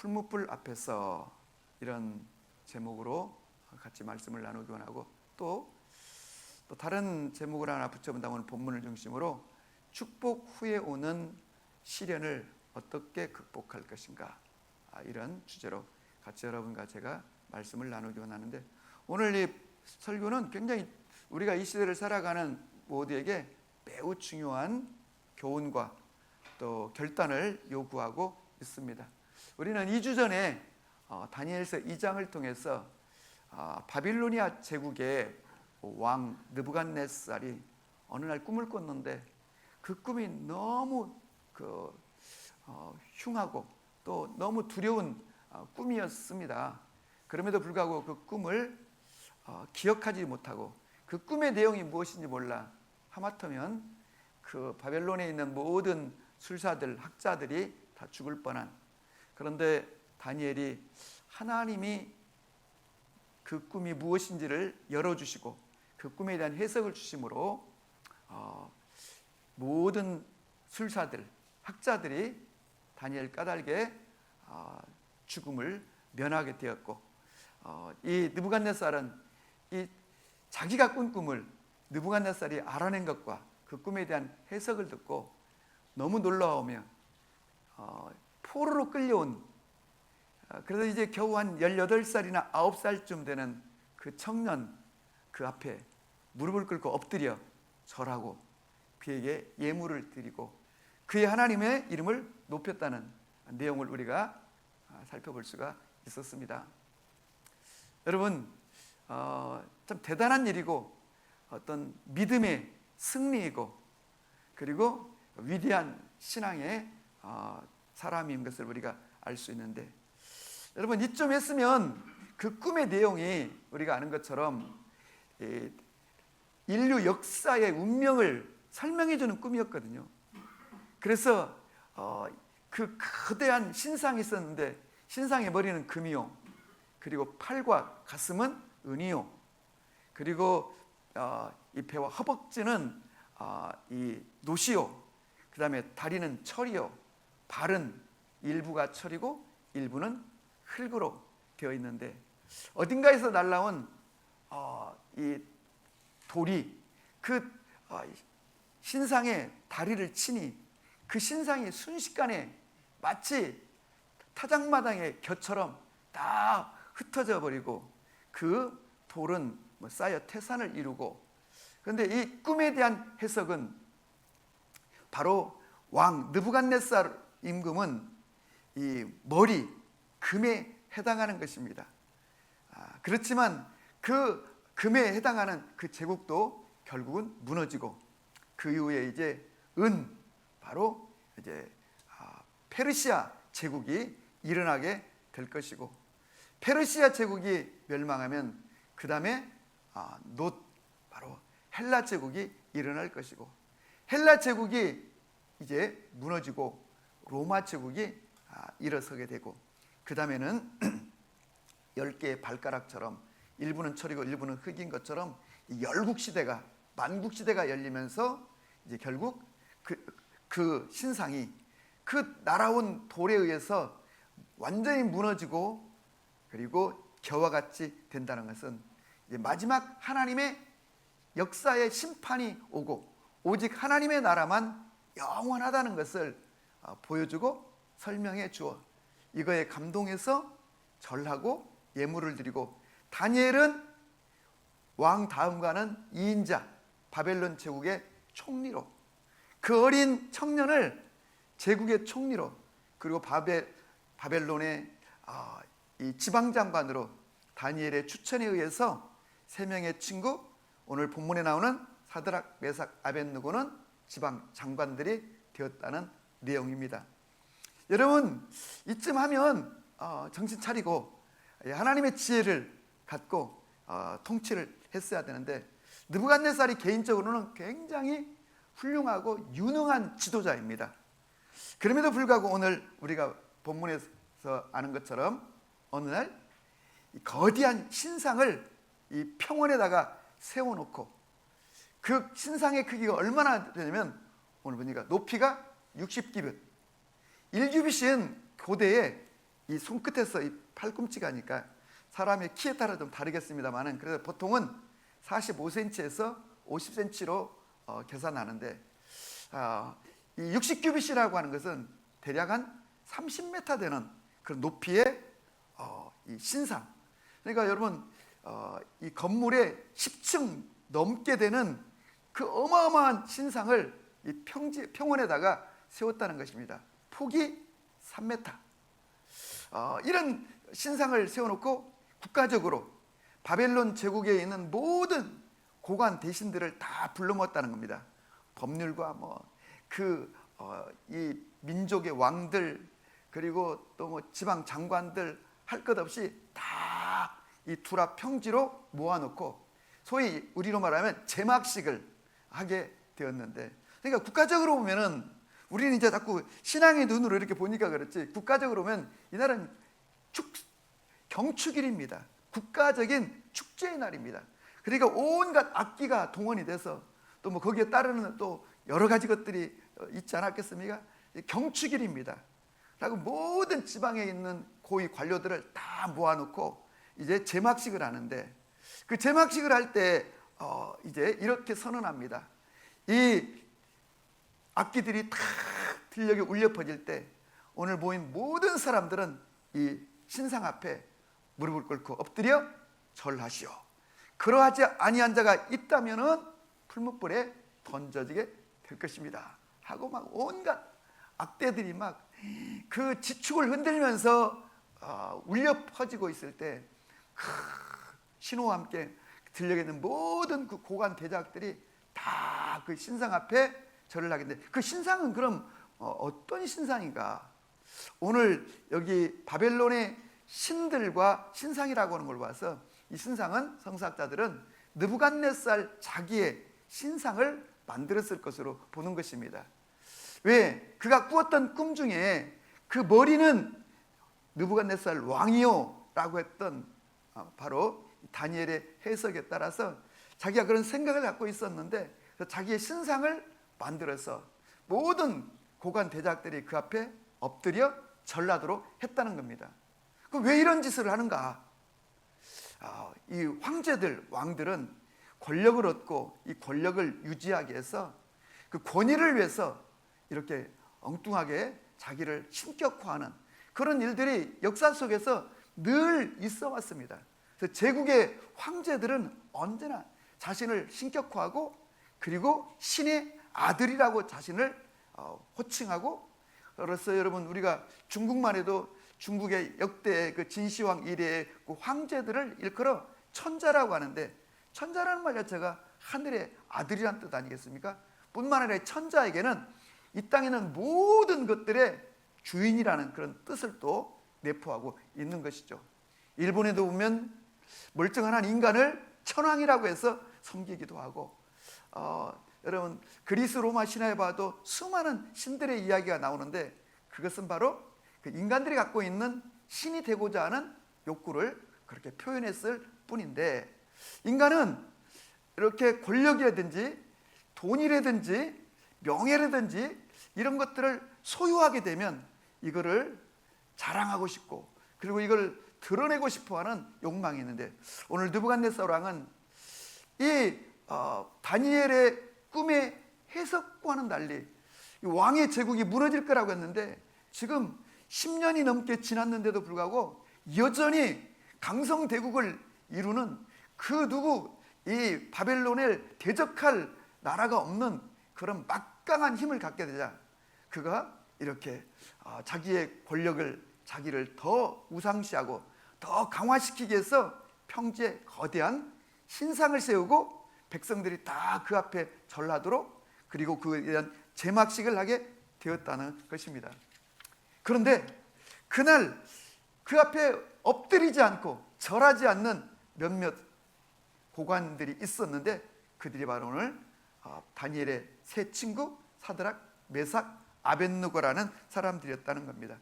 풀무불 앞에서 이런 제목으로 같이 말씀을 나누기 원하고 또 다른 제목을 하나 붙여본다면 본문을 중심으로 축복 후에 오는 시련을 어떻게 극복할 것인가, 이런 주제로 같이 여러분과 제가 말씀을 나누기 원하는데, 오늘 이 설교는 굉장히 우리가 이 시대를 살아가는 모두에게 매우 중요한 교훈과 또 결단을 요구하고 있습니다. 우리는 2주 전에 다니엘서 2장을 통해서 바빌로니아 제국의 왕 느부갓네살이 어느 날 꿈을 꿨는데 그 꿈이 너무 흉하고 또 너무 두려운 꿈이었습니다. 그럼에도 불구하고 그 꿈을 기억하지 못하고 그 꿈의 내용이 무엇인지 몰라 하마터면 그 바벨론에 있는 모든 술사들, 학자들이 다 죽을 뻔한, 그런데 다니엘이 하나님이 그 꿈이 무엇인지를 열어주시고 그 꿈에 대한 해석을 주심으로 모든 술사들, 학자들이 다니엘 까닭에 죽음을 면하게 되었고, 이 느부갓네살은 이 자기가 꾼 꿈을 느부갓네살이 알아낸 것과 그 꿈에 대한 해석을 듣고 너무 놀라우며 포로로 끌려온, 그래서 이제 겨우 한 18살이나 9살쯤 되는 그 청년 그 앞에 무릎을 꿇고 엎드려 절하고 그에게 예물을 드리고 그의 하나님의 이름을 높였다는 내용을 우리가 살펴볼 수가 있었습니다. 여러분, 참 대단한 일이고 어떤 믿음의 승리이고 그리고 위대한 신앙의 사람인 것을 우리가 알 수 있는데, 여러분 이쯤 했으면 그 꿈의 내용이 우리가 아는 것처럼 인류 역사의 운명을 설명해 주는 꿈이었거든요. 그래서 그 거대한 신상이 있었는데 신상의 머리는 금이요, 그리고 팔과 가슴은 은이요, 그리고 이 배와 허벅지는 이 노시요, 그 다음에 다리는 철이요, 발은 일부가 철이고 일부는 흙으로 되어 있는데, 어딘가에서 날라온 이 돌이 그 신상의 다리를 치니 그 신상이 순식간에 마치 타작마당의 겨처럼 다 흩어져 버리고 그 돌은 쌓여 태산을 이루고, 그런데 이 꿈에 대한 해석은 바로 왕 느부갓네살 임금은 이 머리 금에 해당하는 것입니다. 그렇지만 그 금에 해당하는 그 제국도 결국은 무너지고 그 이후에 이제 바로 이제 페르시아 제국이 일어나게 될 것이고, 페르시아 제국이 멸망하면 그 다음에 바로 헬라 제국이 일어날 것이고, 헬라 제국이 이제 무너지고 로마 제국이 일어서게 되고, 그 다음에는 10개의 발가락처럼 일부는 철이고 일부는 흙인 것처럼 이 열국시대가, 만국시대가 열리면서 이제 결국 그 신상이 그 날아온 돌에 의해서 완전히 무너지고 그리고 겨와 같이 된다는 것은 이제 마지막 하나님의 역사의 심판이 오고 오직 하나님의 나라만 영원하다는 것을 보여주고 설명해 주어 이거에 감동해서 절하고 예물을 드리고, 다니엘은 왕 다음과는 2인자 바벨론 제국의 총리로, 그 어린 청년을 제국의 총리로, 그리고 바벨론의 이 지방장관으로 다니엘의 추천에 의해서 3명의 친구, 오늘 본문에 나오는 사드락, 메삭, 아벳느고는 지방 장관들이 되었다는 내용입니다. 여러분 이쯤 하면 정신 차리고 하나님의 지혜를 갖고 통치를 했어야 되는데, 느부갓네살이 개인적으로는 굉장히 훌륭하고 유능한 지도자입니다. 그럼에도 불구하고 오늘 우리가 본문에서 아는 것처럼 어느 날 이 거대한 신상을 이 평원에다가 세워놓고, 그 신상의 크기가 얼마나 되냐면 오늘 보니까 높이가 60규빗, 1규빗은 고대에 이 손끝에서 이 팔꿈치가 하니까 사람의 키에 따라 좀 다르겠습니다만은 그래서 보통은 45cm에서 50cm로 계산하는데 이 60규빗이라고 하는 것은 대략 한 30m 되는 그런 높이의 이 신상. 그러니까 여러분 이 건물에 10층 넘게 되는 그 어마어마한 신상을 이 평원에다가 세웠다는 것입니다. 폭이 3m. 이런 신상을 세워놓고 국가적으로 바벨론 제국에 있는 모든 고관 대신들을 다 불러 모았다는 겁니다. 법률과 이 민족의 왕들 그리고 또 지방 장관들 할 것 없이 다 이 두라 평지로 모아놓고 소위 우리로 말하면 제막식을 하게 되었는데, 그러니까 국가적으로 보면은 우리는 이제 자꾸 신앙의 눈으로 이렇게 보니까 그렇지, 국가적으로 보면 이날은 경축일입니다. 국가적인 축제의 날입니다. 그러니까 온갖 악기가 동원이 돼서 또 거기에 따르는 또 여러 가지 것들이 있지 않았겠습니까? 경축일입니다. 라고 모든 지방에 있는 고위 관료들을 다 모아놓고 이제 제막식을 하는데, 그 제막식을 할 때 이제 이렇게 선언합니다. 이 악기들이 탁 들려게 울려 퍼질 때 오늘 모인 모든 사람들은 이 신상 앞에 무릎을 꿇고 엎드려 절하시오. 그러하지 아니한 자가 있다면은 풀무불에 던져지게 될 것입니다. 하고 막 온갖 악대들이 막 그 지축을 흔들면서 울려 퍼지고 있을 때 신호와 함께 들려게 있는 모든 그 고관 대작들이 다 그 신상 앞에 절을 하게 되는데, 그 신상은 그럼 어떤 신상인가? 오늘 여기 바벨론의 신들과 신상이라고 하는 걸 봐서 이 신상은 성사학자들은 느부갓네살 자기의 신상을 만들었을 것으로 보는 것입니다. 왜? 그가 꾸었던 꿈 중에 그 머리는 느부갓네살 왕이요 라고 했던 바로 다니엘의 해석에 따라서 자기가 그런 생각을 갖고 있었는데 자기의 신상을 만들어서 모든 고관 대작들이 그 앞에 엎드려 절하도록 했다는 겁니다. 그럼 왜 이런 짓을 하는가? 이 황제들, 왕들은 권력을 얻고 이 권력을 유지하기 위해서 그 권위를 위해서 이렇게 엉뚱하게 자기를 신격화하는 그런 일들이 역사 속에서 늘 있어 왔습니다. 그래서 제국의 황제들은 언제나 자신을 신격화하고 그리고 신의 아들이라고 자신을 호칭하고, 그래서 여러분 우리가 중국만 해도 중국의 역대 그 진시황 이래의 그 황제들을 일컬어 천자라고 하는데, 천자라는 말 자체가 하늘의 아들이란 뜻 아니겠습니까? 뿐만 아니라 천자에게는 이 땅에 있는 모든 것들의 주인이라는 그런 뜻을 또 내포하고 있는 것이죠. 일본에도 보면 멀쩡한 한 인간을 천왕이라고 해서 섬기기도 하고, 여러분 그리스 로마 신화에 봐도 수많은 신들의 이야기가 나오는데 그것은 바로 그 인간들이 갖고 있는 신이 되고자 하는 욕구를 그렇게 표현했을 뿐인데, 인간은 이렇게 권력이라든지 돈이라든지 명예라든지 이런 것들을 소유하게 되면 이거를 자랑하고 싶고 그리고 이걸 드러내고 싶어하는 욕망이 있는데, 오늘 느부갓네살 왕은 이 다니엘의 꿈의 해석과는 달리 왕의 제국이 무너질 거라고 했는데 지금 10년이 넘게 지났는데도 불구하고 여전히 강성대국을 이루는 그 누구 이 바벨론을 대적할 나라가 없는 그런 막강한 힘을 갖게 되자 그가 이렇게 자기의 권력을 자기를 더 우상시하고 더 강화시키기 위해서 평지에 거대한 신상을 세우고 백성들이 다 그 앞에 절하도록 그리고 그에 대한 제막식을 하게 되었다는 것입니다. 그런데 그날 그 앞에 엎드리지 않고 절하지 않는 몇몇 고관들이 있었는데 그들이 바로 오늘 다니엘의 세 친구 사드락, 메삭, 아벳느고라는 사람들이었다는 겁니다.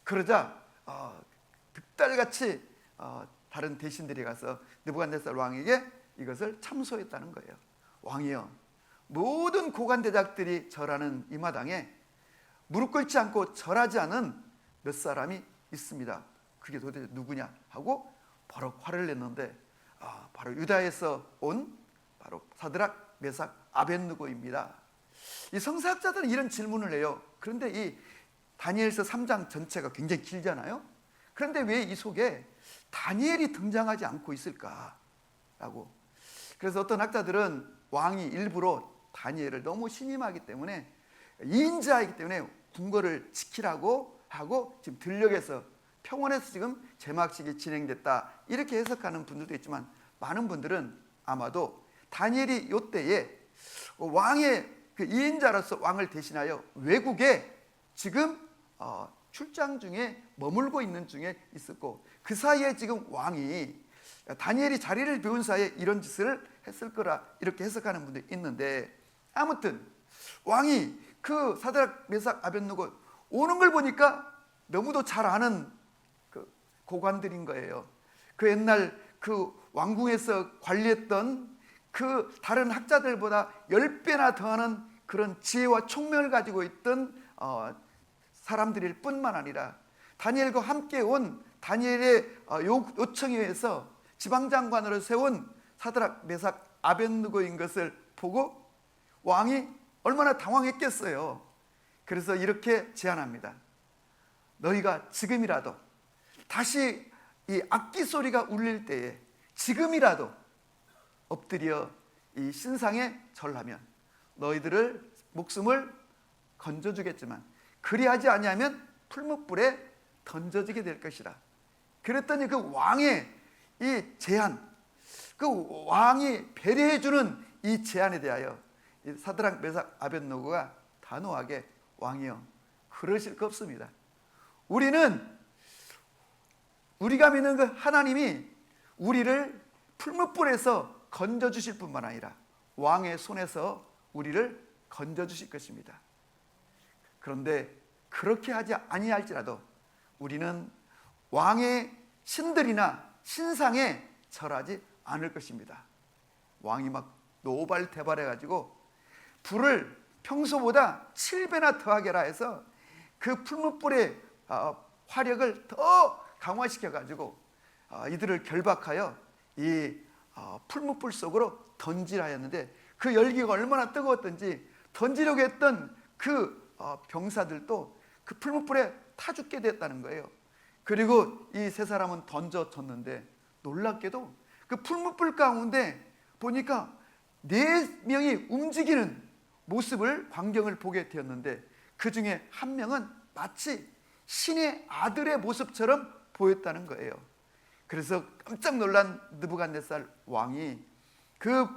그러자 득달같이 다른 대신들이 가서 느부갓네살 왕에게 이것을 참소했다는 거예요. 왕이여, 모든 고관 대작들이 절하는 이 마당에 무릎 꿇지 않고 절하지 않은 몇 사람이 있습니다. 그게 도대체 누구냐 하고 바로 화를 냈는데 바로 유다에서 온 바로 사드락, 메삭, 아벳느고입니다. 이 성서학자들은 이런 질문을 해요. 그런데 이 다니엘서 3장 전체가 굉장히 길잖아요. 그런데 왜 이 속에 다니엘이 등장하지 않고 있을까라고. 그래서 어떤 학자들은 왕이 일부러 다니엘을 너무 신임하기 때문에, 2인자이기 때문에 궁궐을 지키라고 하고 지금 들녘에서 평원에서 지금 제막식이 진행됐다, 이렇게 해석하는 분들도 있지만, 많은 분들은 아마도 다니엘이 이때에 왕의 그 2인자로서 왕을 대신하여 외국에 지금 출장 중에 머물고 있는 중에 있었고, 그 사이에 지금 왕이 다니엘이 자리를 비운 사이에 이런 짓을 했을 거라, 이렇게 해석하는 분들이 있는데, 아무튼 왕이 그 사드락, 메삭, 아벳느고 오는 걸 보니까 너무도 잘 아는 그 고관들인 거예요. 그 옛날 그 왕궁에서 관리했던 그 다른 학자들보다 10배나 더하는 그런 지혜와 총명을 가지고 있던 사람들일 뿐만 아니라, 다니엘과 함께 온 다니엘의 요청에 의해서 지방장관으로 세운 사드락, 메삭, 아벳느고인 것을 보고 왕이 얼마나 당황했겠어요. 그래서 이렇게 제안합니다. 너희가 지금이라도, 다시 이 악기 소리가 울릴 때에 지금이라도 엎드려 이 신상에 절하면 너희들을 목숨을 건져주겠지만, 그리하지 아니하면 풀무불에 던져지게 될 것이라. 그랬더니 그 왕의 이 제안, 그 왕이 배려해주는 이 제안에 대하여 이 사드락, 메삭, 아벳느고가 단호하게, 왕이여, 그러실 거 없습니다. 우리가 믿는 그 하나님이 우리를 풀무불에서 건져주실 뿐만 아니라 왕의 손에서 우리를 건져주실 것입니다. 그런데 그렇게 하지 아니할지라도 우리는 왕의 신들이나 신상에 절하지 않을 것입니다. 왕이 막 노발대발해가지고 불을 평소보다 7배나 더하게 하라 해서 그 풀무불의 화력을 더 강화시켜가지고 이들을 결박하여 이 풀무불 속으로 던지라 했는데, 그 열기가 얼마나 뜨거웠던지 던지려고 했던 그 병사들도 그 풀무불에 타 죽게 됐다는 거예요. 그리고 이 세 사람은 던져졌는데, 놀랍게도 그 풀무불 가운데 보니까 4명이 움직이는 모습을, 광경을 보게 되었는데, 그 중에 한 명은 마치 신의 아들의 모습처럼 보였다는 거예요. 그래서 깜짝 놀란 느부갓네살 왕이 그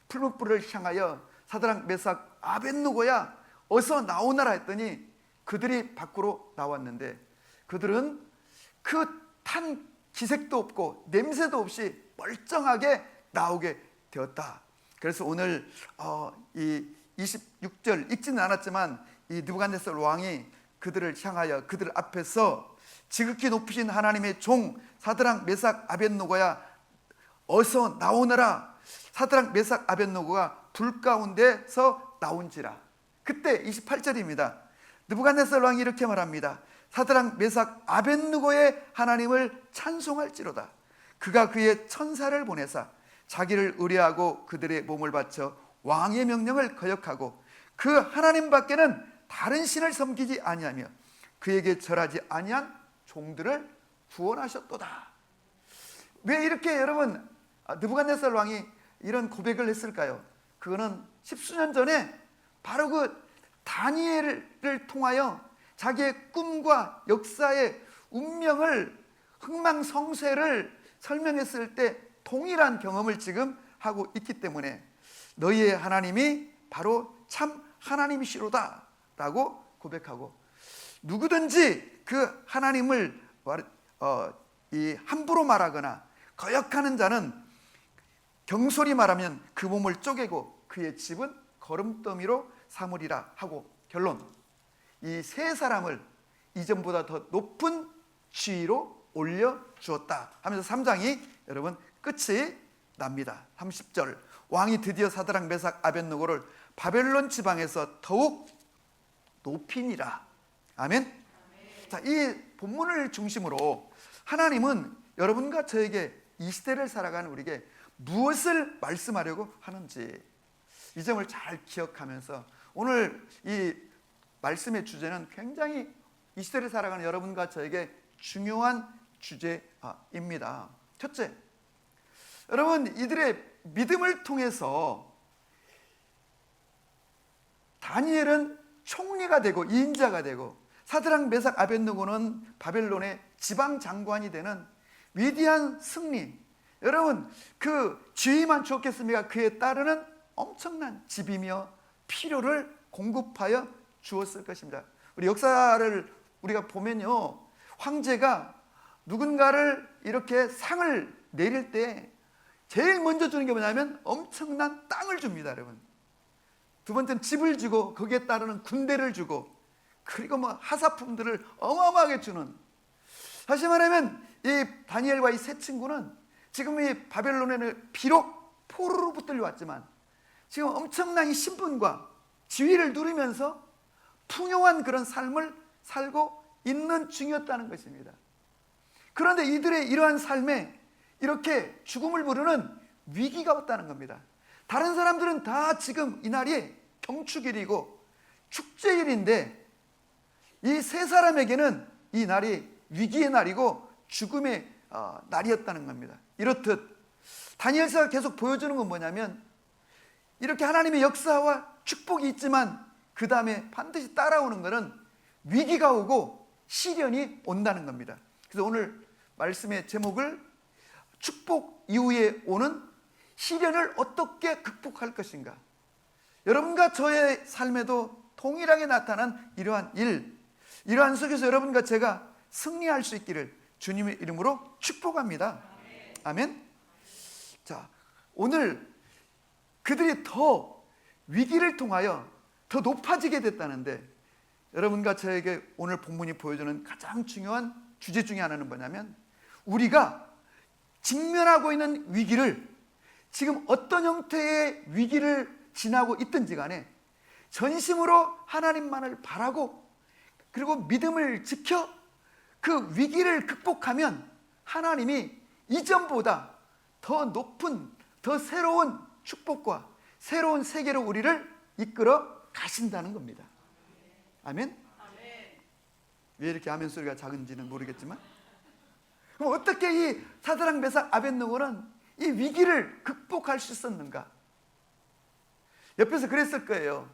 풀무불을 향하여 사드락, 메삭, 아벳느고야 어서 나오너라 했더니 그들이 밖으로 나왔는데, 그들은 그 탄 기색도 없고 냄새도 없이 멀쩡하게 나오게 되었다. 그래서 오늘 이 26절 읽지는 않았지만, 이 느부갓네살 왕이 그들을 향하여 그들 앞에서 지극히 높으신 하나님의 종 사드락, 메삭, 아벳느고야 어서 나오너라. 사드락, 메삭, 아벳느고가 불 가운데서 나온지라. 그때 28절입니다. 느부갓네살 왕이 이렇게 말합니다. 사드락, 메삭, 아벳느고의 하나님을 찬송할지로다. 그가 그의 천사를 보내사 자기를 의뢰하고 그들의 몸을 바쳐 왕의 명령을 거역하고 그 하나님 밖에는 다른 신을 섬기지 아니하며 그에게 절하지 아니한 종들을 구원하셨도다. 왜 이렇게 여러분 느부갓네살 왕이 이런 고백을 했을까요? 그거는 십수년 전에 바로 그 다니엘을 통하여 자기의 꿈과 역사의 운명을, 흥망성쇠를 설명했을 때 동일한 경험을 지금 하고 있기 때문에 너희의 하나님이 바로 참 하나님이시로다 라고 고백하고, 누구든지 그 하나님을 함부로 말하거나 거역하는 자는 경솔히 말하면 그 몸을 쪼개고 그의 집은 거름더미로 삼으리라 하고, 결론, 이 세 사람을 이전보다 더 높은 지위로 올려주었다 하면서 3장이 여러분 끝이 납니다. 30절, 왕이 드디어 사드락, 메삭, 아벳느고를 바벨론 지방에서 더욱 높이니라. 아멘. 자, 이 본문을 중심으로 하나님은 여러분과 저에게 이 시대를 살아가는 우리에게 무엇을 말씀하려고 하는지 이 점을 잘 기억하면서 오늘 이 말씀의 주제는 굉장히 이 시대를 살아가는 여러분과 저에게 중요한 주제입니다. 첫째, 여러분, 이들의 믿음을 통해서 다니엘은 총리가 되고 이인자가 되고 사드락 메삭 아벳느고는 바벨론의 지방 장관이 되는 위대한 승리. 여러분, 그 지위만 주었겠습니까? 그에 따르는 엄청난 집이며 필요를 공급하여 주었을 것입니다. 우리 역사를 우리가 보면요, 황제가 누군가를 이렇게 상을 내릴 때 제일 먼저 주는 게 뭐냐면 엄청난 땅을 줍니다, 여러분. 두 번째는 집을 주고 거기에 따르는 군대를 주고 그리고 뭐 하사품들을 어마어마하게 주는. 다시 말하면 이 다니엘과 이 세 친구는 지금 이 바벨론에는 비록 포로로 붙들려 왔지만 지금 엄청난 이 신분과 지위를 누리면서 풍요한 그런 삶을 살고 있는 중이었다는 것입니다. 그런데 이들의 이러한 삶에 이렇게 죽음을 부르는 위기가 왔다는 겁니다. 다른 사람들은 다 지금 이날이 경축일이고 축제일인데 이 세 사람에게는 이 날이 위기의 날이고 죽음의 날이었다는 겁니다. 이렇듯 다니엘서가 계속 보여주는 건 뭐냐면 이렇게 하나님의 역사와 축복이 있지만 그 다음에 반드시 따라오는 것은 위기가 오고 시련이 온다는 겁니다. 그래서 오늘 말씀의 제목을 축복 이후에 오는 시련을 어떻게 극복할 것인가. 여러분과 저의 삶에도 동일하게 나타난 이러한 이러한 속에서 여러분과 제가 승리할 수 있기를 주님의 이름으로 축복합니다. 아멘. 자, 오늘 그들이 더 위기를 통하여 더 높아지게 됐다는데 여러분과 저에게 오늘 본문이 보여주는 가장 중요한 주제 중에 하나는 뭐냐면 우리가 직면하고 있는 위기를 지금 어떤 형태의 위기를 지나고 있든지 간에 전심으로 하나님만을 바라고 그리고 믿음을 지켜 그 위기를 극복하면 하나님이 이전보다 더 높은 더 새로운 축복과 새로운 세계로 우리를 이끌어 가신다는 겁니다. 아멘? 왜 이렇게 아멘 소리가 작은지는 모르겠지만 그럼 어떻게 이 사드락 메삭 아벳느고는 이 위기를 극복할 수 있었는가? 옆에서 그랬을 거예요.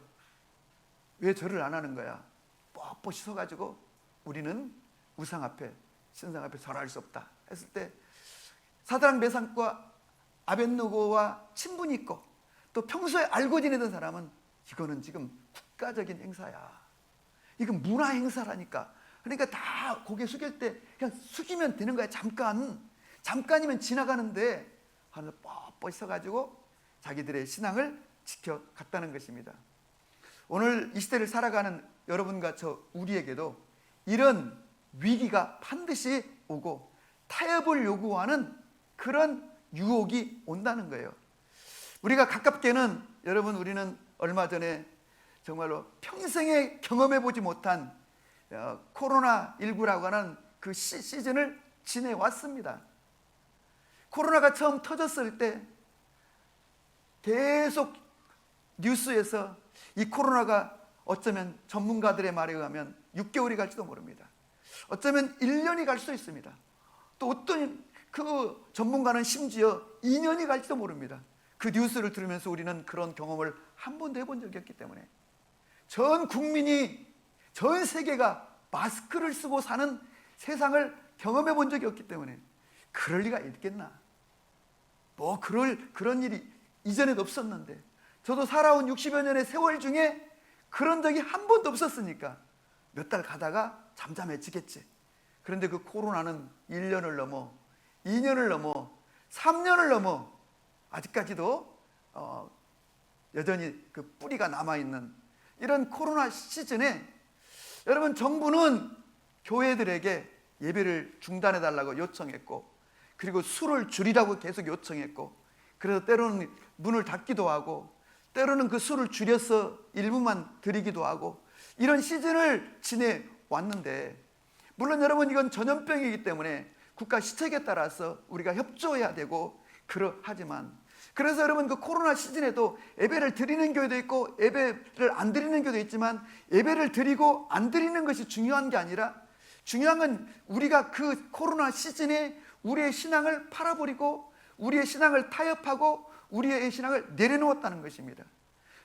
왜 절을 안 하는 거야? 뻣뻣이 서가지고 우리는 우상 앞에 신상 앞에 절할 수 없다 했을 때 사드락 메삭과 아벳느고와 친분이 있고 또 평소에 알고 지내던 사람은 이거는 지금 국가적인 행사야. 이건 문화 행사라니까. 그러니까 다 고개 숙일 때 그냥 숙이면 되는 거야. 잠깐이면 지나가는데 하늘 뻣뻣이 서가지고 자기들의 신앙을 지켜갔다는 것입니다. 오늘 이 시대를 살아가는 여러분과 우리에게도 이런 위기가 반드시 오고 타협을 요구하는 그런 유혹이 온다는 거예요. 우리가 가깝게는 여러분 우리는 얼마 전에 정말로 평생에 경험해보지 못한 코로나19라고 하는 그 시즌을 지내왔습니다. 코로나가 처음 터졌을 때 계속 뉴스에서 이 코로나가 어쩌면 전문가들의 말에 의하면 6개월이 갈지도 모릅니다. 어쩌면 1년이 갈 수도 있습니다. 또 어떤 그 전문가는 심지어 2년이 갈지도 모릅니다. 그 뉴스를 들으면서 우리는 그런 경험을 한 번도 해본 적이 없기 때문에 전 국민이 전 세계가 마스크를 쓰고 사는 세상을 경험해 본 적이 없기 때문에 그럴 리가 있겠나. 뭐 그런 일이 이전에도 없었는데 저도 살아온 60여 년의 세월 중에 그런 적이 한 번도 없었으니까 몇 달 가다가 잠잠해지겠지. 그런데 그 코로나는 1년을 넘어 2년을 넘어 3년을 넘어 아직까지도 여전히 그 뿌리가 남아있는 이런 코로나 시즌에 여러분 정부는 교회들에게 예배를 중단해달라고 요청했고 그리고 수를 줄이라고 계속 요청했고 그래서 때로는 문을 닫기도 하고 때로는 그 수를 줄여서 일부만 드리기도 하고 이런 시즌을 지내왔는데 물론 여러분 이건 전염병이기 때문에 국가 시책에 따라서 우리가 협조해야 되고 그러하지만, 그래서 여러분 그 코로나 시즌에도 예배를 드리는 교회도 있고 예배를 안 드리는 교회도 있지만, 예배를 드리고 안 드리는 것이 중요한 게 아니라 중요한 건 우리가 그 코로나 시즌에 우리의 신앙을 팔아버리고 우리의 신앙을 타협하고 우리의 신앙을 내려놓았다는 것입니다.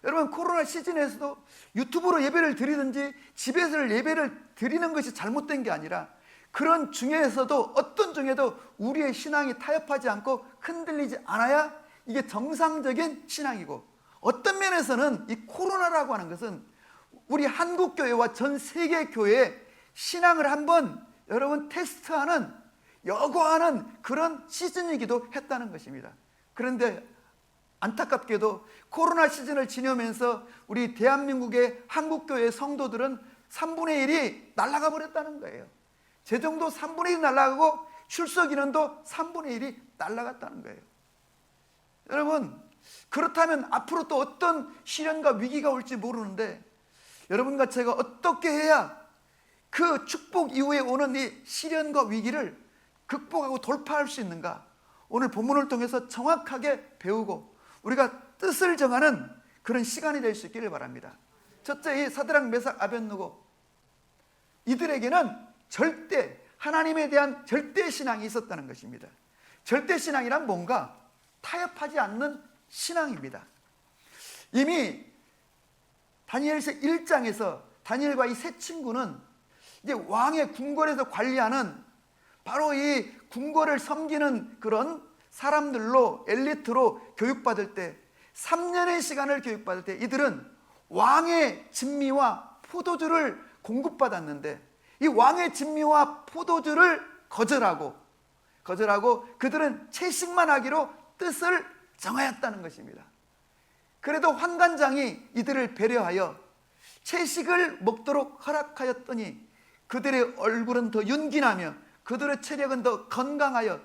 여러분 코로나 시즌에서도 유튜브로 예배를 드리든지 집에서 예배를 드리는 것이 잘못된 게 아니라, 그런 중에서도 어떤 중에도 우리의 신앙이 타협하지 않고 흔들리지 않아야 이게 정상적인 신앙이고, 어떤 면에서는 이 코로나라고 하는 것은 우리 한국교회와 전 세계 교회의 신앙을 한번 여러분 테스트하는, 여과하는 그런 시즌이기도 했다는 것입니다. 그런데 안타깝게도 코로나 시즌을 지내면서 우리 대한민국의 한국교회 성도들은 3분의 1이 날아가 버렸다는 거예요. 재정도 3분의 1이 날아가고 출석 인원도 3분의 1이 날아갔다는 거예요. 여러분 그렇다면 앞으로 또 어떤 시련과 위기가 올지 모르는데, 여러분과 제가 어떻게 해야 그 축복 이후에 오는 이 시련과 위기를 극복하고 돌파할 수 있는가, 오늘 본문을 통해서 정확하게 배우고 우리가 뜻을 정하는 그런 시간이 될 수 있기를 바랍니다. 첫째, 이 사드락 메삭 아벳느고 이들에게는 절대, 하나님에 대한 절대 신앙이 있었다는 것입니다. 절대 신앙이란 뭔가? 타협하지 않는 신앙입니다. 이미 다니엘서 1장에서 다니엘과 이 세 친구는 이제 왕의 궁궐에서 관리하는, 바로 이 궁궐을 섬기는 그런 사람들로, 엘리트로 교육받을 때, 3년의 시간을 교육받을 때 이들은 왕의 진미와 포도주를 공급받았는데, 이 왕의 진미와 포도주를 거절하고 그들은 채식만 하기로 뜻을 정하였다는 것입니다. 그래도 환관장이 이들을 배려하여 채식을 먹도록 허락하였더니 그들의 얼굴은 더 윤기나며 그들의 체력은 더 건강하여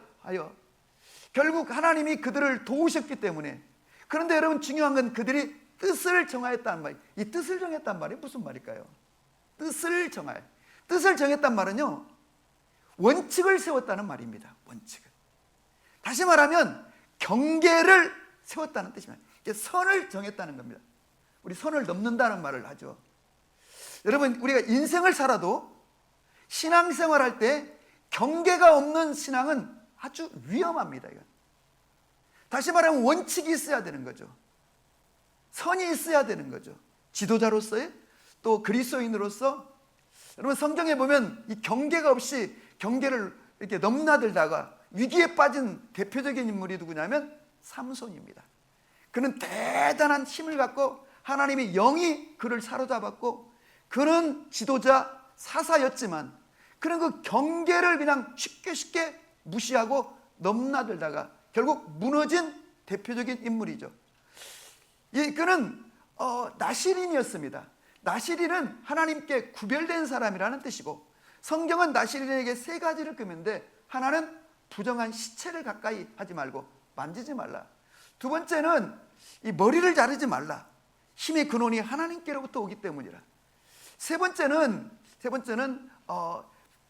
결국 하나님이 그들을 도우셨기 때문에. 그런데 여러분 중요한 건 그들이 뜻을 정하였다는 말이에요. 이 뜻을 정했단 말이 무슨 말일까요? 뜻을 정했단 말은요, 원칙을 세웠다는 말입니다. 원칙을. 다시 말하면 경계를 세웠다는 뜻입니다. 선을 정했다는 겁니다. 우리 선을 넘는다는 말을 하죠. 여러분 우리가 인생을 살아도 신앙생활할 때 경계가 없는 신앙은 아주 위험합니다. 이건. 다시 말하면 원칙이 있어야 되는 거죠. 선이 있어야 되는 거죠. 지도자로서의, 또 그리스도인으로서. 여러분 성경에 보면 이 경계가 없이 경계를 이렇게 넘나들다가 위기에 빠진 대표적인 인물이 누구냐면 삼손입니다. 그는 대단한 힘을 갖고 하나님의 영이 그를 사로잡았고, 그는 지도자 사사였지만 그는 그 경계를 그냥 쉽게 무시하고 넘나들다가 결국 무너진 대표적인 인물이죠. 그는 나시린이었습니다. 나시린은 하나님께 구별된 사람이라는 뜻이고, 성경은 나시린에게 세 가지를 끄는데, 하나는 부정한 시체를 가까이 하지 말고 만지지 말라. 두 번째는 이 머리를 자르지 말라. 힘의 근원이 하나님께로부터 오기 때문이라. 세 번째는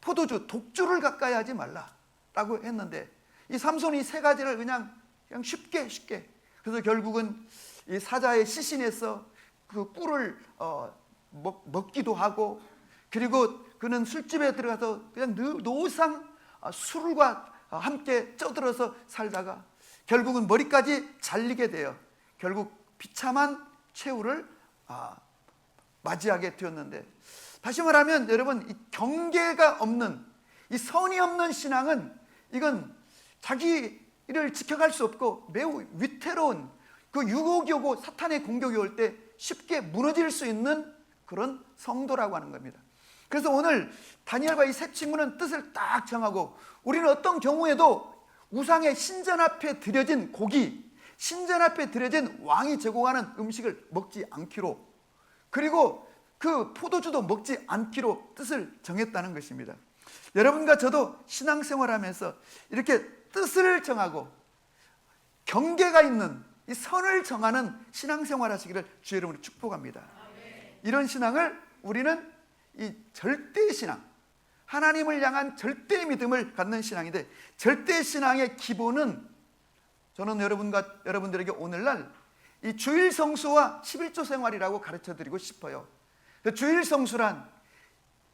포도주, 독주를 가까이 하지 말라라고 했는데, 이 삼손이 세 가지를 그냥 쉽게. 그래서 결국은 이 사자의 시신에서 그 꿀을 먹기도 하고, 그리고 그는 술집에 들어가서 그냥 노상 술과 함께 쪄들어서 살다가 결국은 머리까지 잘리게 되어 결국 비참한 최후를 맞이하게 되었는데, 다시 말하면 여러분 이 경계가 없는, 이 선이 없는 신앙은 이건 자기를 지켜갈 수 없고 매우 위태로운, 그 유혹이 오고 사탄의 공격이 올 때 쉽게 무너질 수 있는 그런 성도라고 하는 겁니다. 그래서 오늘 다니엘과 이 세 친구는 뜻을 딱 정하고, 우리는 어떤 경우에도 우상의 신전 앞에 드려진 고기, 신전 앞에 드려진 왕이 제공하는 음식을 먹지 않기로, 그리고 그 포도주도 먹지 않기로 뜻을 정했다는 것입니다. 여러분과 저도 신앙생활하면서 이렇게 뜻을 정하고 경계가 있는 이 선을 정하는 신앙생활 하시기를 주의 이름으로 축복합니다. 이런 신앙을 우리는 이 절대 신앙, 하나님을 향한 절대 믿음을 갖는 신앙인데, 절대 신앙의 기본은 저는 여러분들에게 오늘날 이 주일 성수와 11조 생활이라고 가르쳐 드리고 싶어요. 주일 성수란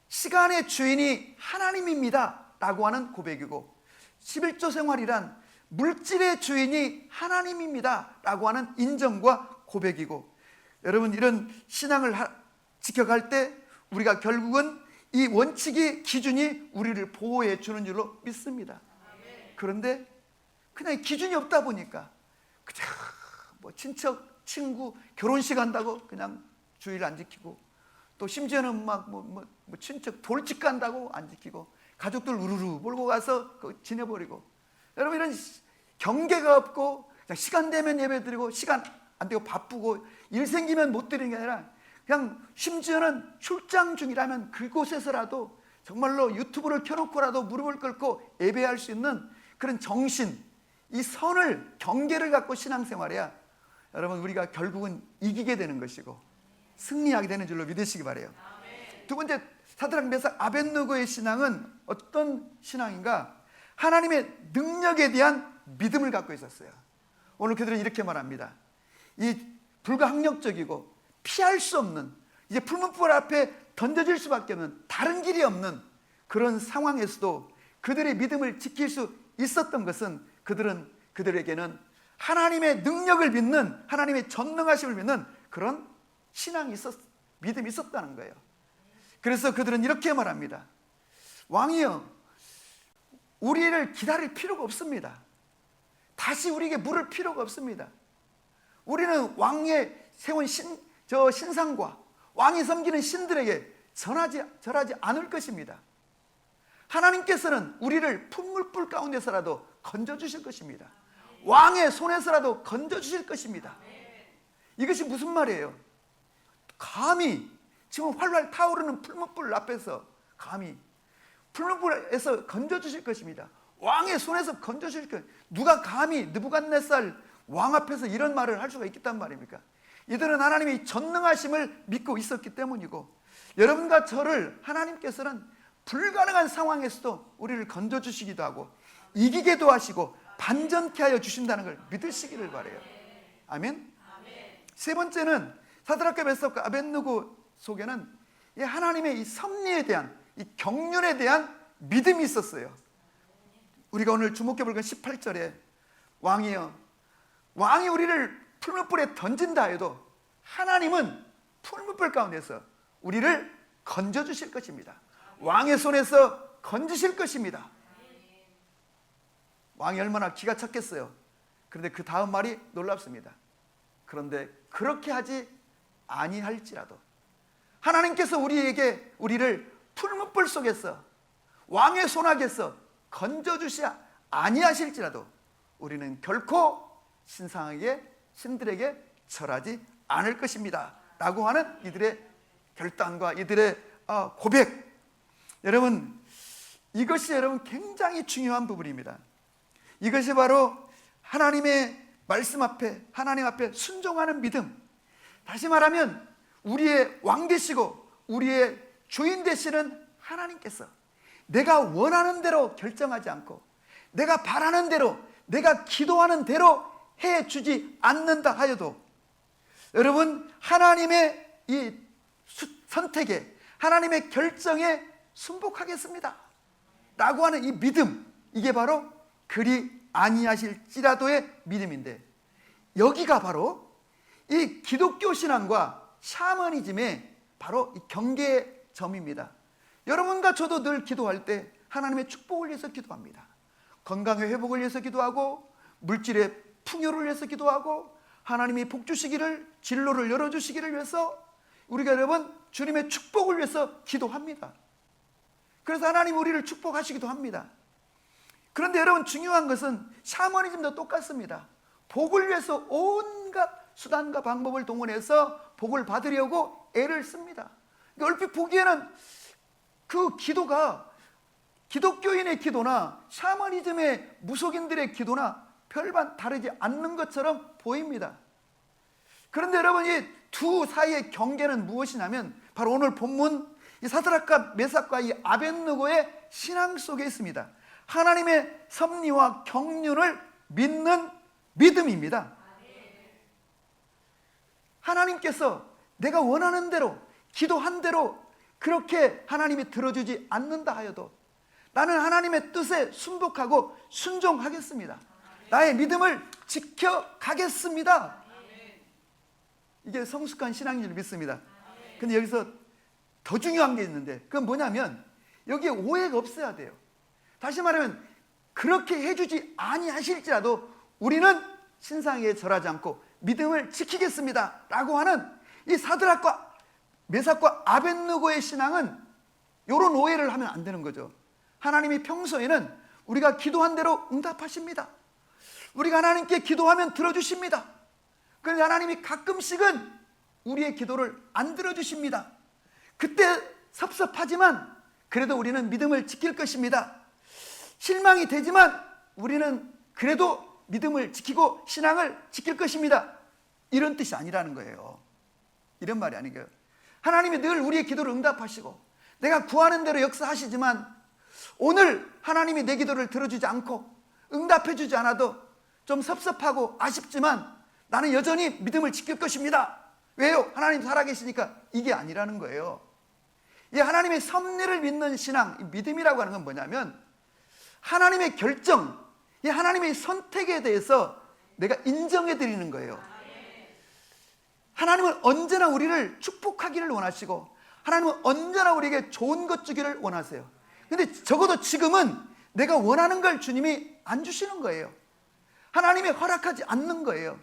시간의 주인이 하나님입니다 라고 하는 고백이고, 11조 생활이란 물질의 주인이 하나님입니다 라고 하는 인정과 고백이고, 여러분 이런 신앙을 지켜갈 때 우리가 결국은 이 원칙이 기준이 우리를 보호해 주는 줄로 믿습니다. 그런데 그냥 기준이 없다 보니까 그냥 뭐 친척, 친구 결혼식 한다고 그냥 주일 안 지키고, 또 심지어는 막 친척 돌집 간다고 안 지키고, 가족들 우르르 몰고 가서 지내버리고, 여러분 이런 경계가 없고 그냥 시간 되면 예배 드리고 시간 안 되고 바쁘고 일 생기면 못 드리는 게 아니라, 그냥 심지어는 출장 중이라면 그곳에서라도 정말로 유튜브를 켜놓고라도 무릎을 꿇고 예배할 수 있는 그런 정신, 이 선을, 경계를 갖고 신앙생활해야 여러분 우리가 결국은 이기게 되는 것이고 승리하게 되는 줄로 믿으시기 바라요. 두 번째, 사드락 메삭 아벳느고의 신앙은 어떤 신앙인가? 하나님의 능력에 대한 믿음을 갖고 있었어요. 오늘 그들은 이렇게 말합니다. 이 불가항력적이고 피할 수 없는, 이제 풀문불 앞에 던져질 수밖에 없는, 다른 길이 없는 그런 상황에서도 그들의 믿음을 지킬 수 있었던 것은, 그들에게는 하나님의 능력을 믿는, 하나님의 전능하심을 믿는 그런 신앙이 믿음이 있었다는 거예요. 그래서 그들은 이렇게 말합니다. 왕이여, 우리를 기다릴 필요가 없습니다. 다시 우리에게 물을 필요가 없습니다. 우리는 왕의 세운 신상과 왕이 섬기는 신들에게 절하지 않을 것입니다. 하나님께서는 우리를 풀물불 가운데서라도 건져주실 것입니다. 왕의 손에서라도 건져주실 것입니다. 이것이 무슨 말이에요? 감히 지금 활활 타오르는 풀문불 앞에서 감히 풀문불에서 건져주실 것입니다. 왕의 손에서 건져주실 것. 누가 감히 느부갓네살 왕 앞에서 이런 말을 할 수가 있겠단 말입니까? 이들은 하나님의 전능하심을 믿고 있었기 때문이고, 여러분과 저를 하나님께서는 불가능한 상황에서도 우리를 건져주시기도 하고 이기게도 하시고 반전케 하여 주신다는 걸 믿으시기를 바라요. 아멘. 세 번째는 사드락과 메삭과 아벳느고 속에는 이 하나님의 이 섭리에 대한, 이 경륜에 대한 믿음이 있었어요. 우리가 오늘 주목해 볼 건 18절에 왕이여, 왕이 우리를 풀무불에 던진다 해도 하나님은 풀무불 가운데서 우리를 건져주실 것입니다. 왕의 손에서 건지실 것입니다. 왕이 얼마나 기가 찼겠어요. 그런데 그 다음 말이 놀랍습니다. 그런데 그렇게 하지 아니할지라도 하나님께서 우리를 풀무불 속에서 왕의 손아귀에서 건져주시 아니하실지라도 우리는 결코 신들에게 절하지 않을 것입니다 라고 하는 이들의 결단과 이들의 고백, 여러분 이것이 굉장히 중요한 부분입니다. 이것이 바로 하나님의 말씀 앞에, 하나님 앞에 순종하는 믿음, 다시 말하면 우리의 왕 되시고 우리의 주인 되시는 하나님께서 내가 원하는 대로 결정하지 않고 내가 바라는 대로, 내가 기도하는 대로 해주지 않는다 하여도 여러분 하나님의 이 선택에, 하나님의 결정에 순복하겠습니다 라고 하는 이 믿음, 이게 바로 그리 아니하실지라도의 믿음인데, 여기가 바로 이 기독교 신앙과 샤머니즘의 바로 이 경계점입니다. 여러분과 저도 늘 기도할 때 하나님의 축복을 위해서 기도합니다. 건강의 회복을 위해서 기도하고 물질의 풍요를 위해서 기도하고 하나님이 복 주시기를, 진로를 열어주시기를 위해서 우리가 여러분 주님의 축복을 위해서 기도합니다. 그래서 하나님 우리를 축복하시기도 합니다. 그런데 여러분 중요한 것은 샤머니즘도 똑같습니다. 복을 위해서 온갖 수단과 방법을 동원해서 복을 받으려고 애를 씁니다. 얼핏 보기에는 그 기도가 기독교인의 기도나 샤머니즘의 무속인들의 기도나 별반 다르지 않는 것처럼 보입니다. 그런데 여러분 이 두 사이의 경계는 무엇이냐면 바로 오늘 본문 이 사드락과 메삭과 이 아벳느고의 신앙 속에 있습니다. 하나님의 섭리와 경륜을 믿는 믿음입니다. 하나님께서 내가 원하는 대로, 기도한 대로 그렇게 하나님이 들어주지 않는다 하여도 나는 하나님의 뜻에 순복하고 순종하겠습니다. 나의 믿음을 지켜가겠습니다. 이게 성숙한 신앙인을 믿습니다. 근데 여기서 더 중요한 게 있는데, 그건 뭐냐면 여기에 오해가 없어야 돼요. 다시 말하면 그렇게 해주지 아니하실지라도 우리는 신상에 절하지 않고 믿음을 지키겠습니다 라고 하는 이 사드락과 메삭과 아벳느고의 신앙은 이런 오해를 하면 안 되는 거죠. 하나님이 평소에는 우리가 기도한 대로 응답하십니다. 우리가 하나님께 기도하면 들어주십니다. 그런데 하나님이 가끔씩은 우리의 기도를 안 들어주십니다. 그때 섭섭하지만 그래도 우리는 믿음을 지킬 것입니다. 실망이 되지만 우리는 그래도 믿음을 지키고 신앙을 지킬 것입니다. 이런 뜻이 아니라는 거예요. 이런 말이 아닌 거예요. 하나님이 늘 우리의 기도를 응답하시고 내가 구하는 대로 역사하시지만 오늘 하나님이 내 기도를 들어주지 않고 응답해 주지 않아도 좀 섭섭하고 아쉽지만 나는 여전히 믿음을 지킬 것입니다. 왜요? 하나님 살아계시니까. 이게 아니라는 거예요. 이 하나님의 섭리를 믿는 신앙, 이 믿음이라고 하는 건 뭐냐면 하나님의 결정, 이 하나님의 선택에 대해서 내가 인정해 드리는 거예요. 하나님은 언제나 우리를 축복하기를 원하시고 하나님은 언제나 우리에게 좋은 것 주기를 원하세요. 근데 적어도 지금은 내가 원하는 걸 주님이 안 주시는 거예요. 하나님이 허락하지 않는 거예요.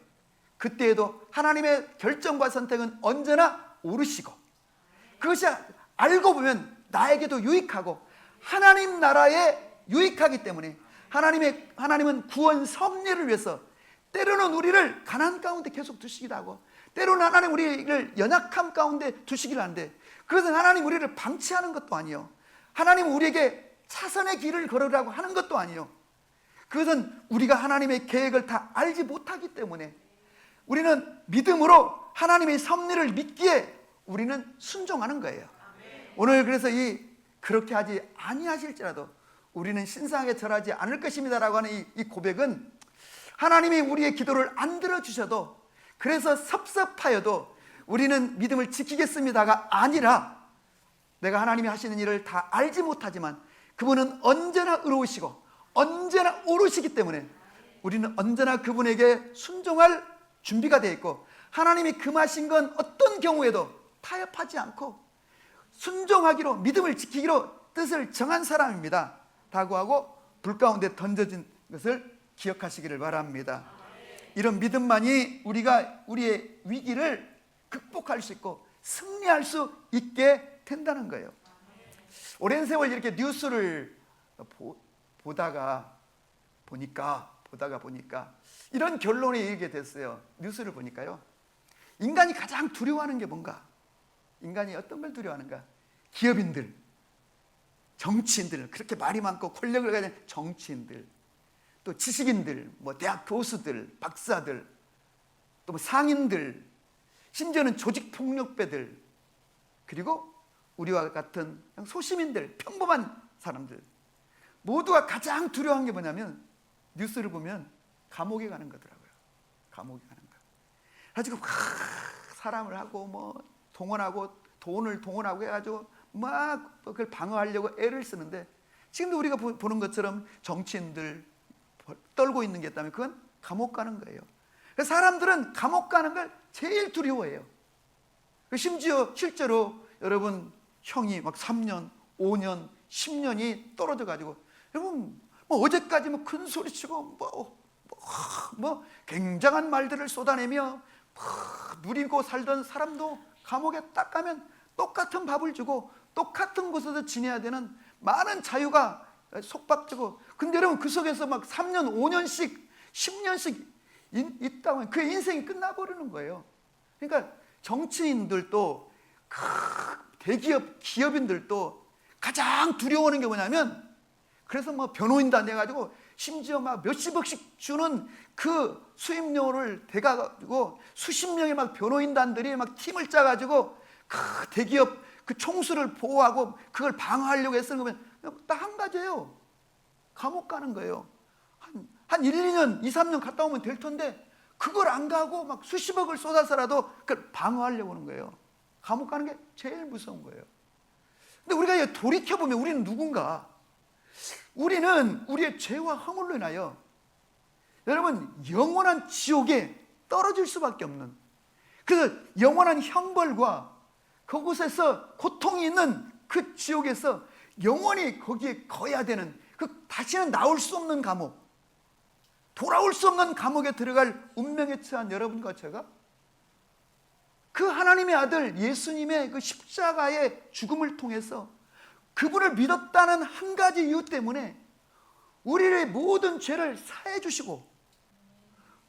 그때에도 하나님의 결정과 선택은 언제나 옳으시고 그것이 알고 보면 나에게도 유익하고 하나님 나라에 유익하기 때문에 하나님은 구원 섭리를 위해서 때로는 우리를 가난 가운데 계속 두시기도 하고 때로는 하나님 우리를 연약함 가운데 두시기를 하는데 그것은 하나님 우리를 방치하는 것도 아니에요. 하나님 우리에게 차선의 길을 걸으라고 하는 것도 아니에요. 그것은 우리가 하나님의 계획을 다 알지 못하기 때문에 우리는 믿음으로 하나님의 섭리를 믿기에 우리는 순종하는 거예요. 오늘 그래서 그렇게 하지 아니하실지라도 우리는 신상에 절하지 않을 것입니다라고 하는 이 고백은 하나님이 우리의 기도를 안 들어주셔도 그래서 섭섭하여도 우리는 믿음을 지키겠습니다가 아니라 내가 하나님이 하시는 일을 다 알지 못하지만 그분은 언제나 의로우시고 언제나 옳으시기 때문에 우리는 언제나 그분에게 순종할 준비가 되어 있고 하나님이 금하신 건 어떤 경우에도 타협하지 않고 순종하기로 믿음을 지키기로 뜻을 정한 사람입니다 라고 하고 불 가운데 던져진 것을 기억하시기를 바랍니다. 이런 믿음만이 우리의 위기를 극복할 수 있고 승리할 수 있게 된다는 거예요. 오랜 세월 이렇게 뉴스를 보다가 보니까 이런 결론에 이르게 됐어요. 뉴스를 보니까요. 인간이 가장 두려워하는 게 뭔가? 인간이 어떤 걸 두려워하는가? 기업인들, 정치인들, 그렇게 말이 많고 권력을 가진 정치인들, 또 지식인들, 대학 교수들, 박사들, 또 상인들, 심지어는 조직폭력배들, 그리고 우리와 같은 소시민들, 평범한 사람들 모두가 가장 두려워한 게 뭐냐면 뉴스를 보면 감옥에 가는 거더라고요. 감옥에 가는 거. 가지고 막 사람을 하고 동원하고 돈을 동원하고 해가지고 막 그걸 방어하려고 애를 쓰는데 지금도 우리가 보는 것처럼 정치인들 떨고 있는 게 있다면 그건 감옥 가는 거예요. 그래서 사람들은 감옥 가는 걸 제일 두려워해요. 심지어 실제로 여러분 형이 막 3년, 5년, 10년이 떨어져 가지고 여러분 어제까지 큰 소리 치고 굉장한 말들을 쏟아내며 누리고 살던 사람도 감옥에 딱 가면 똑같은 밥을 주고 똑같은 곳에서 지내야 되는 많은 자유가 속박되고 근데 여러분 그 속에서 3년, 5년씩, 10년씩 있다 보면 그 인생이 끝나버리는 거예요. 그러니까 정치인들도 대기업, 기업인들도 가장 두려워하는 게 뭐냐면 그래서 변호인단 해가지고 심지어 몇십억씩 주는 그 수임료를 대가지고 수십 명의 변호인단들이 팀을 짜가지고 대기업 그 총수를 보호하고 그걸 방어하려고 애쓰는 거면 딱 한 가지예요. 감옥 가는 거예요. 한 1, 2년, 2, 3년 갔다 오면 될 텐데 그걸 안 가고 막 수십억을 쏟아서라도 그걸 방어하려고 하는 거예요. 감옥 가는 게 제일 무서운 거예요. 근데 우리가 돌이켜보면 우리는 누군가? 우리는 우리의 죄와 허물로 인하여 여러분 영원한 지옥에 떨어질 수밖에 없는, 그래서 영원한 형벌과 그곳에서 고통이 있는 그 지옥에서 영원히 거기에 거야 되는, 그 다시는 나올 수 없는 감옥, 돌아올 수 없는 감옥에 들어갈 운명에 처한 여러분과 제가 그 하나님의 아들 예수님의 그 십자가의 죽음을 통해서 그분을 믿었다는 한 가지 이유 때문에 우리의 모든 죄를 사해 주시고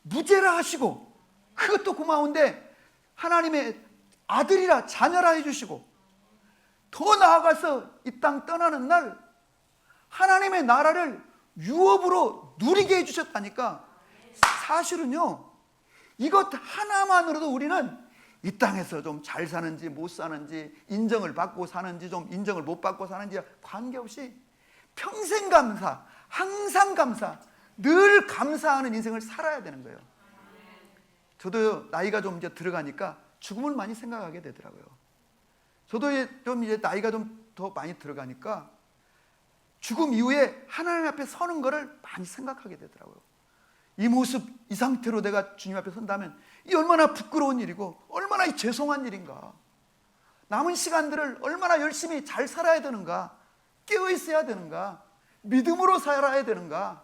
무죄라 하시고, 그것도 고마운데 하나님의 아들이라 자녀라 해주시고, 더 나아가서 이 땅 떠나는 날 하나님의 나라를 유업으로 누리게 해주셨다니까. 사실은요, 이것 하나만으로도 우리는 이 땅에서 좀 잘 사는지 못 사는지, 인정을 받고 사는지 좀 인정을 못 받고 사는지 관계없이 평생 감사, 항상 감사, 늘 감사하는 인생을 살아야 되는 거예요. 저도 나이가 좀 이제 들어가니까 죽음을 많이 생각하게 되더라고요. 저도 좀 이제 나이가 좀 더 많이 들어가니까 죽음 이후에 하나님 앞에 서는 거를 많이 생각하게 되더라고요. 이 모습, 이 상태로 내가 주님 앞에 선다면 이 얼마나 부끄러운 일이고 얼마나 죄송한 일인가. 남은 시간들을 얼마나 열심히 잘 살아야 되는가, 깨어 있어야 되는가, 믿음으로 살아야 되는가,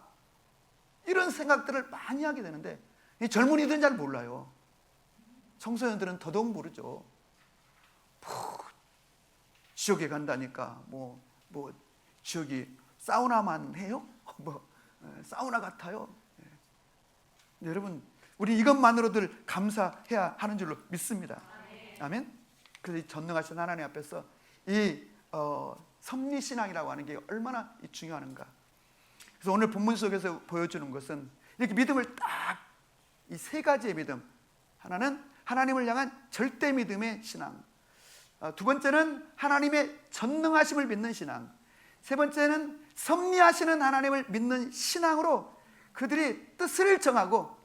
이런 생각들을 많이 하게 되는데 이 젊은이들은 잘 몰라요. 청소년들은 더더욱 모르죠. 지옥에 간다니까 뭐 지옥이 사우나만 해요? 사우나 같아요. 여러분, 우리 이것만으로들 감사해야 하는 줄로 믿습니다. 아멘. 그래서 이 전능하신 하나님 앞에서 이 섭리신앙이라고 하는 게 얼마나 중요한가. 그래서 오늘 본문 속에서 보여주는 것은 이렇게 믿음을 딱 이 세 가지의 믿음. 하나는 하나님을 향한 절대 믿음의 신앙, 두 번째는 하나님의 전능하심을 믿는 신앙, 세 번째는 섭리하시는 하나님을 믿는 신앙으로 그들이 뜻을 정하고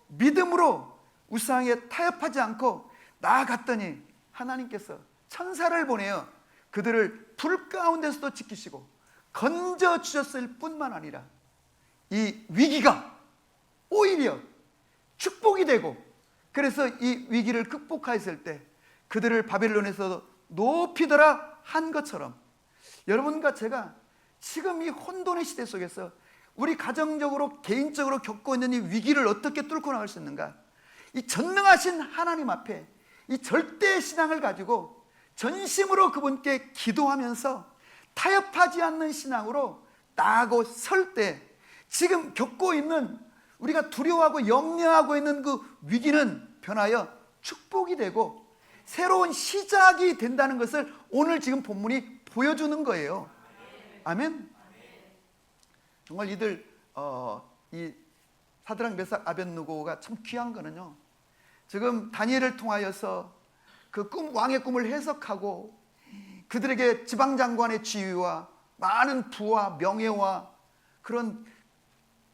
믿음으로 우상에 타협하지 않고 나아갔더니 하나님께서 천사를 보내어 그들을 불 가운데서도 지키시고 건져 주셨을 뿐만 아니라 이 위기가 오히려 축복이 되고, 그래서 이 위기를 극복하였을 때 그들을 바벨론에서 높이더라 한 것처럼 여러분과 제가 지금 이 혼돈의 시대 속에서 우리 가정적으로 개인적으로 겪고 있는 이 위기를 어떻게 뚫고 나갈 수 있는가, 이 전능하신 하나님 앞에 이 절대의 신앙을 가지고 전심으로 그분께 기도하면서 타협하지 않는 신앙으로 나아가고 설 때 지금 겪고 있는, 우리가 두려워하고 염려하고 있는 그 위기는 변하여 축복이 되고 새로운 시작이 된다는 것을 오늘 지금 본문이 보여주는 거예요. 아멘. 정말 이들 이 사드락 메삭 아벳느고가 참 귀한 거는요, 지금 다니엘을 통하여서 그 왕의 꿈을 해석하고 그들에게 지방장관의 지위와 많은 부와 명예와 그런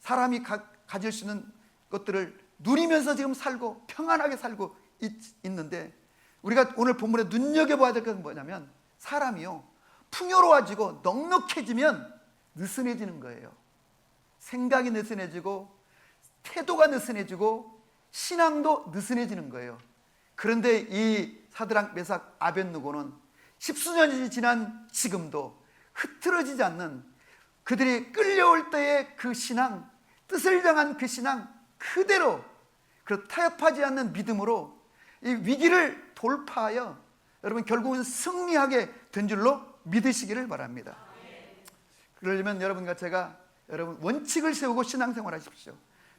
사람이 가질 수 있는 것들을 누리면서 지금 살고 평안하게 살고 있는데, 우리가 오늘 본문에 눈여겨봐야 될 것은 뭐냐면 사람이요, 풍요로워지고 넉넉해지면 느슨해지는 거예요. 생각이 느슨해지고 태도가 느슨해지고 신앙도 느슨해지는 거예요. 그런데 이 사드락 메삭 아벳느고는 십수년이 지난 지금도 흐트러지지 않는, 그들이 끌려올 때의 그 신앙, 뜻을 정한 그 신앙 그대로, 그 타협하지 않는 믿음으로 이 위기를 돌파하여 여러분 결국은 승리하게 된 줄로 믿으시기를 바랍니다. 그러려면 여러분과 제가 여러분 원칙을 세우고 신앙생활 하십시오.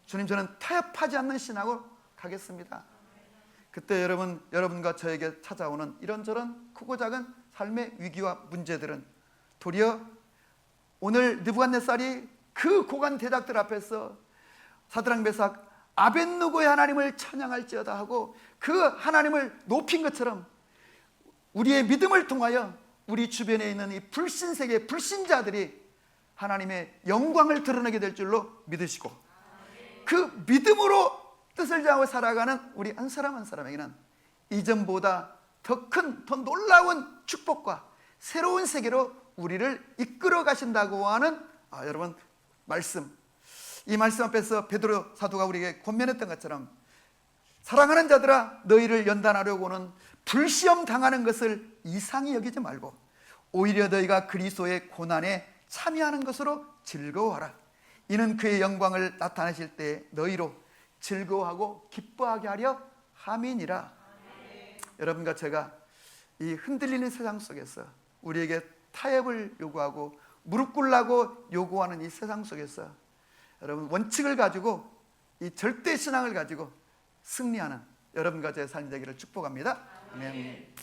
주님, 저는 타협하지 않는 신앙으로 가겠습니다. 그때 여러분과 저에게 찾아오는 이런저런 크고 작은 삶의 위기와 문제들은 도리어 오늘 느부갓네살이 그 고관 대작들 앞에서 사드락 메삭 아벳느고의 하나님을 찬양할지어다 하고 그 하나님을 높인 것처럼 우리의 믿음을 통하여 우리 주변에 있는 이 불신세계 불신자들이 하나님의 영광을 드러내게 될 줄로 믿으시고, 그 믿음으로 뜻을 정하고 살아가는 우리 한 사람 한 사람에게는 이전보다 더 큰, 더 놀라운 축복과 새로운 세계로 우리를 이끌어 가신다고 하는 여러분 말씀, 이 말씀 앞에서 베드로 사도가 우리에게 권면했던 것처럼, 사랑하는 자들아, 너희를 연단하려고는 불시험 당하는 것을 이상히 여기지 말고 오히려 너희가 그리스도의 고난에 참여하는 것으로 즐거워하라. 이는 그의 영광을 나타내실 때 너희로 즐거워하고 기뻐하게 하려 함이니라. 여러분과 제가 이 흔들리는 세상 속에서 우리에게 타협을 요구하고 무릎 꿇라고 요구하는 이 세상 속에서 여러분 원칙을 가지고, 이 절대 신앙을 가지고 승리하는 여러분과 제 삶이 되기를 축복합니다. 아멘.